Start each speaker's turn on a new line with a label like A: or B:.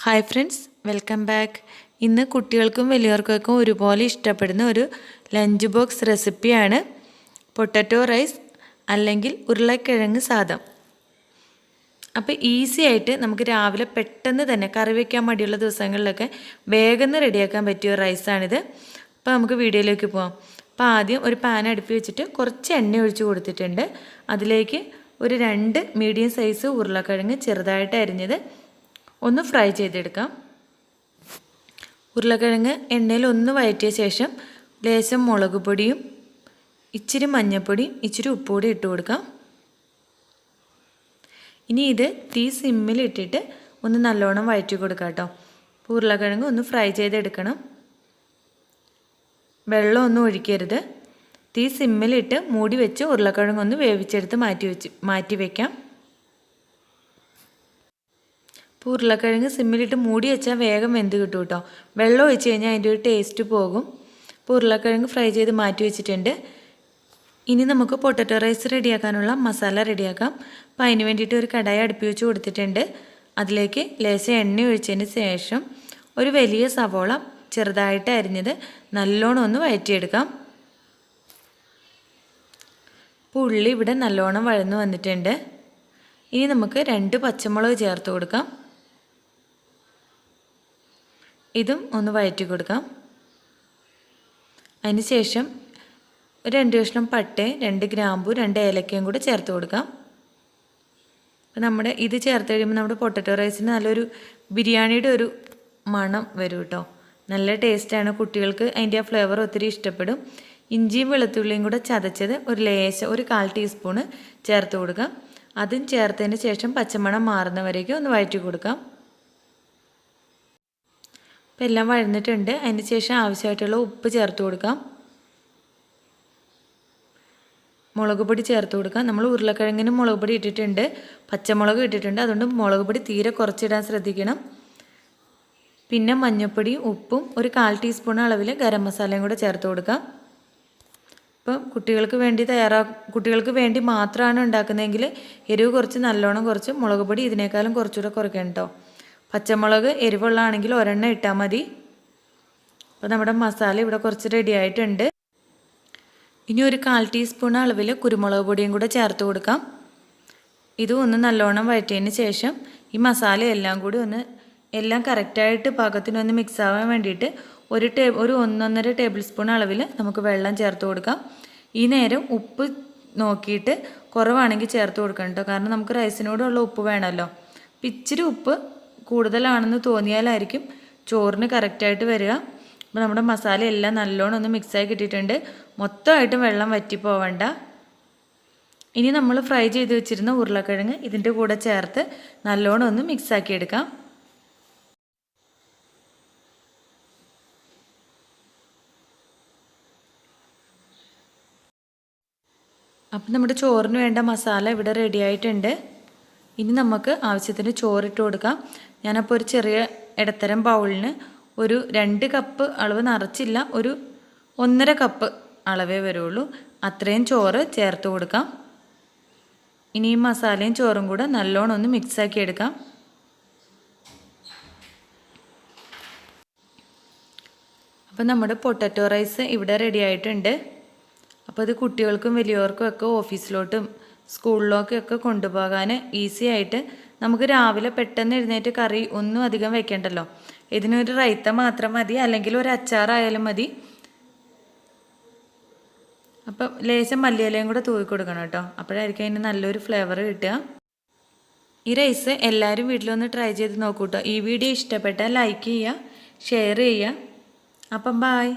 A: Hi friends, welcome back. ഇന്ന് കുട്ടികൾക്കും വലിയവർക്കൊക്കെ ഒരുപോലെ ഇഷ്ടപ്പെടുന്ന ഒരു ലഞ്ച് ബോക്സ് റെസിപ്പിയാണ് പൊട്ടറ്റോ റൈസ് അല്ലെങ്കിൽ ഉരുളക്കിഴങ്ങ് സാദം. അപ്പോൾ ഈസി ആയിട്ട് നമുക്ക് രാവിലെ പെട്ടെന്ന് തന്നെ കറി വയ്ക്കാൻ മടിയുള്ള ദിവസങ്ങളിലൊക്കെ വേഗം റെഡിയാക്കാൻ പറ്റിയ റൈസാണിത്. അപ്പോൾ നമുക്ക് വീഡിയോയിലേക്ക് പോകാം. അപ്പോൾ ആദ്യം ഒരു പാൻ അടുപ്പി വെച്ചിട്ട് കുറച്ച് എണ്ണ ഒഴിച്ച് കൊടുത്തിട്ടുണ്ട്. അതിലേക്ക് ഒരു 2 മീഡിയം സൈസ് ഉരുളക്കിഴങ്ങ് ചെറുതായിട്ട് അരിഞ്ഞത് ഒന്ന് ഫ്രൈ ചെയ്തെടുക്കാം. ഉരുളക്കിഴങ്ങ് എണ്ണയിൽ ഒന്ന് വഴറ്റിയ ശേഷം ലേശം മുളക് പൊടിയും ഇച്ചിരി മഞ്ഞൾപ്പൊടിയും ഇച്ചിരി ഉപ്പുകൂടി ഇട്ട് കൊടുക്കാം. ഇനി ഇത് തീ സിമ്മിൽ ഇട്ടിട്ട് ഒന്ന് നല്ലോണം വഴറ്റി കൊടുക്കാം കേട്ടോ. ഉരുളക്കിഴങ്ങ് ഒന്ന് ഫ്രൈ ചെയ്തെടുക്കണം. വെള്ളമൊന്നും ഒഴിക്കരുത്. തീ സിമ്മിലിട്ട് മൂടി വെച്ച് ഉരുളക്കിഴങ്ങ് ഒന്ന് വേവിച്ചെടുത്ത് മാറ്റി വയ്ക്കാം. ഇപ്പോൾ ഉരുളക്കിഴങ്ങ് സിമ്മിലിട്ട് മൂടി വെച്ചാൽ വേഗം വെന്ത് കിട്ടും കേട്ടോ. വെള്ളം ഒഴിച്ച് കഴിഞ്ഞാൽ അതിൻ്റെ ഒരു ടേസ്റ്റ് പോകും. ഇപ്പോൾ ഉരുളക്കിഴങ്ങ് ഫ്രൈ ചെയ്ത് മാറ്റി വെച്ചിട്ടുണ്ട്. ഇനി നമുക്ക് പൊട്ടറ്റോ റൈസ് റെഡിയാക്കാനുള്ള മസാല റെഡിയാക്കാം. അപ്പോൾ അതിന് വേണ്ടിയിട്ട് ഒരു കടായി അടുപ്പി വെച്ച് കൊടുത്തിട്ടുണ്ട്. അതിലേക്ക് ലേശം എണ്ണ ഒഴിച്ചതിന് ശേഷം ഒരു വലിയ സവോള ചെറുതായിട്ട് അരിഞ്ഞത് നല്ലോണം ഒന്ന് വഴറ്റിയെടുക്കാം. ഇപ്പോൾ ഉള്ളി ഇവിടെ നല്ലോണം വഴന്ന് വന്നിട്ടുണ്ട്. ഇനി നമുക്ക് 2 പച്ചമുളക് ചേർത്ത് കൊടുക്കാം. ഇതും ഒന്ന് വഴറ്റി കൊടുക്കാം. അതിന് ശേഷം 2 കഷ്ണം പട്ടയും 2 ഗ്രാമ്പു 2 ഏലക്കയും കൂടെ ചേർത്ത് കൊടുക്കാം. അപ്പോൾ ഇത് ചേർത്ത് കഴിയുമ്പോൾ നമ്മുടെ പൊട്ടറ്റോ റൈസിന് നല്ലൊരു ബിരിയാണിയുടെ ഒരു മണം വരും കേട്ടോ. നല്ല ടേസ്റ്റാണ്. കുട്ടികൾക്ക് അതിൻ്റെ ആ ഫ്ലേവർ ഒത്തിരി ഇഷ്ടപ്പെടും. ഇഞ്ചിയും വെളുത്തുള്ളിയും കൂടെ ചതച്ചത് ഒരു 1/4 ടീസ്പൂണ് ചേർത്ത് കൊടുക്കാം. അതും ചേർത്തതിന് ശേഷം പച്ചമണം മാറുന്നവരേക്കും ഒന്ന് വഴറ്റി കൊടുക്കാം. അപ്പോൾ എല്ലാം വഴന്നിട്ടുണ്ട്. അതിന് ശേഷം ആവശ്യമായിട്ടുള്ള ഉപ്പ് ചേർത്ത് കൊടുക്കാം. മുളക് പൊടി ചേർത്ത് കൊടുക്കാം. നമ്മൾ ഉരുളക്കിഴങ്ങിന് മുളക് പൊടി ഇട്ടിട്ടുണ്ട്, പച്ചമുളക് ഇട്ടിട്ടുണ്ട്. അതുകൊണ്ട് മുളക് പൊടി തീരെ കുറച്ചിടാൻ ശ്രദ്ധിക്കണം. പിന്നെ മഞ്ഞൾപ്പൊടിയും ഉപ്പും ഒരു 1/4 ടീസ്പൂൺ അളവിൽ ഗരം മസാലയും കൂടെ ചേർത്ത് കൊടുക്കാം. ഇപ്പം കുട്ടികൾക്ക് വേണ്ടി മാത്രമാണ് ഉണ്ടാക്കുന്നതെങ്കിൽ എരിവ് കുറച്ച് മുളക് പൊടി ഇതിനേക്കാളും കുറച്ചുകൂടെ കുറയ്ക്കണം കേട്ടോ. പച്ചമുളക് എരിവുള്ളതാണെങ്കിൽ 1 ഇട്ടാൽ മതി. അപ്പോൾ നമ്മുടെ മസാല ഇവിടെ കുറച്ച് റെഡി ആയിട്ടുണ്ട്. ഇനി ഒരു 1/4 ടീസ്പൂൺ അളവിൽ കുരുമുളക് പൊടിയും കൂടെ ചേർത്ത് കൊടുക്കാം. ഇതും ഒന്ന് നല്ലോണം വഴറ്റിയതിന് ശേഷം ഈ മസാല എല്ലാം കൂടി എല്ലാം കറക്റ്റായിട്ട് പാകത്തിനൊന്ന് മിക്സ് ആവാൻ വേണ്ടിയിട്ട് ഒരു 1.5 ടേബിൾ സ്പൂൺ അളവിൽ നമുക്ക് വെള്ളം ചേർത്ത് കൊടുക്കാം. ഈ നേരം ഉപ്പ് നോക്കിയിട്ട് കുറവാണെങ്കിൽ ചേർത്ത് കൊടുക്കണം കേട്ടോ. കാരണം നമുക്ക് റൈസിനോടുള്ള ഉപ്പ് വേണമല്ലോ. ഇച്ചിരി ഉപ്പ് കൂടുതലാണെന്ന് തോന്നിയാലായിരിക്കും ചോറിന് കറക്റ്റായിട്ട് വരിക. അപ്പോൾ നമ്മുടെ മസാല എല്ലാം നല്ലോണം ഒന്ന് മിക്സായി കിട്ടിയിട്ടുണ്ട്. മൊത്തമായിട്ടും വെള്ളം വറ്റി പോവണ്ട. ഇനി നമ്മൾ ഫ്രൈ ചെയ്ത് വെച്ചിരുന്ന ഉരുളക്കിഴങ്ങ് ഇതിൻ്റെ കൂടെ ചേർത്ത് നല്ലോണം ഒന്ന് മിക്സാക്കി എടുക്കാം. അപ്പം നമ്മുടെ ചോറിന് വേണ്ട മസാല ഇവിടെ റെഡി ആയിട്ടുണ്ട്. ഇനി നമുക്ക് ആവശ്യത്തിന് ചോറിട്ട് കൊടുക്കാം. ഞാനപ്പോൾ ഒരു ചെറിയ ഇടത്തരം ബൗളിന് ഒരു 2 കപ്പ് അളവ് നിറച്ചില്ല, ഒരു 1.5 കപ്പ് അളവേ വരുള്ളൂ. അത്രയും ചോറ് ചേർത്ത് കൊടുക്കാം. ഇനി ഈ മസാലയും ചോറും കൂടെ നല്ലോണം ഒന്ന് മിക്സാക്കി എടുക്കാം. അപ്പം നമ്മുടെ പൊട്ടറ്റോ റൈസ് ഇവിടെ റെഡി ആയിട്ടുണ്ട്. അപ്പോൾ ഇത് കുട്ടികൾക്കും വലിയവർക്കും ഒക്കെ ഓഫീസിലോട്ടും സ്കൂളിലേക്കൊക്കെ കൊണ്ടുപോകാൻ ഈസി ആയിട്ട് നമുക്ക് രാവിലെ പെട്ടെന്ന് എഴുന്നേറ്റ് കറി ഒന്നും അധികം വെക്കേണ്ടല്ലോ. ഇതിനൊരു റൈത്ത മാത്രം മതി, അല്ലെങ്കിൽ ഒരു അച്ചാറായാലും മതി. അപ്പം ലേശം മല്ലിയിലയും കൂടെ തൂവി കൊടുക്കണം കേട്ടോ. അപ്പോഴായിരിക്കും അതിന് നല്ലൊരു ഫ്ലേവർ കിട്ടുക. ഈ റൈസ് എല്ലാവരും വീട്ടിലൊന്ന് ട്രൈ ചെയ്ത് നോക്കൂ കേട്ടോ. ഈ വീഡിയോ ഇഷ്ടപ്പെട്ടാൽ ലൈക്ക് ചെയ്യുക, ഷെയർ ചെയ്യുക. അപ്പം ബായ്.